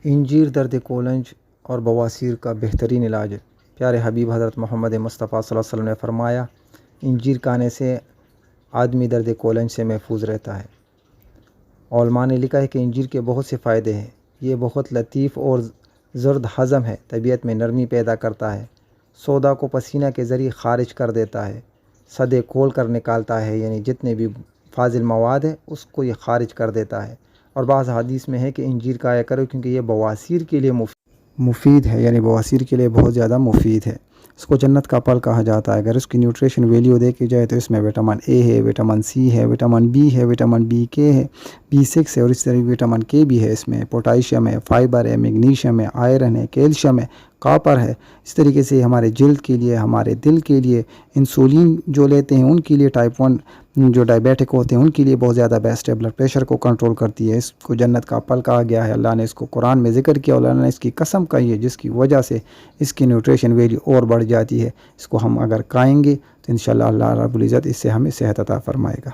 انجیر درد کولنج اور بواسیر کا بہترین علاج ہے۔ پیارے حبیب حضرت محمد مصطفیٰ صلی اللہ علیہ وسلم نے فرمایا، انجیر کھانے سے آدمی درد کولنج سے محفوظ رہتا ہے۔ علماء نے لکھا ہے کہ انجیر کے بہت سے فائدے ہیں۔ یہ بہت لطیف اور زرد ہضم ہے، طبیعت میں نرمی پیدا کرتا ہے، سودا کو پسینہ کے ذریعے خارج کر دیتا ہے، صدے کھول کر نکالتا ہے، یعنی جتنے بھی فاضل مواد ہے اس کو یہ خارج کر دیتا ہے۔ اور بعض حدیث میں ہے کہ انجیر کھایا کرو کیونکہ یہ بواسیر کے لیے مفید ہے، یعنی بواسیر کے لیے بہت زیادہ مفید ہے۔ اس کو جنت کا پھل کہا جاتا ہے۔ اگر اس کی نیوٹریشن ویلیو دیکھی جائے تو اس میں وٹامن اے ہے، وٹامن سی ہے، وٹامن بی ہے، وٹامن بی کے ہے، B6 ہے، اور اس طرح وٹامن کے بھی ہے۔ اس میں پوٹاشیم ہے، فائبر ہے، میگنیشیم ہے، آئرن ہے، کیلشیم ہے، کاپر ہے۔ اس طریقے سے ہمارے جلد کے لیے، ہمارے دل کے لیے، انسولین جو لیتے ہیں ان کے لیے، ٹائپ 1 جو ڈائبیٹک ہوتے ہیں ان کے لیے بہت زیادہ بیسٹ ہے، بلڈ پریشر کو کنٹرول کرتی ہے۔ اس کو جنت کا پھل کہا گیا ہے، اللہ نے اس کو قرآن میں ذکر کیا، اللہ نے اس کی قسم کہی ہے جس کی وجہ سے اس کی نیوٹریشن ویلیو اور بڑھ جاتی ہے۔ اس کو ہم اگر کھائیں گے تو انشاءاللہ اللہ رب العزت اس سے ہمیں صحت عطا فرمائے گا۔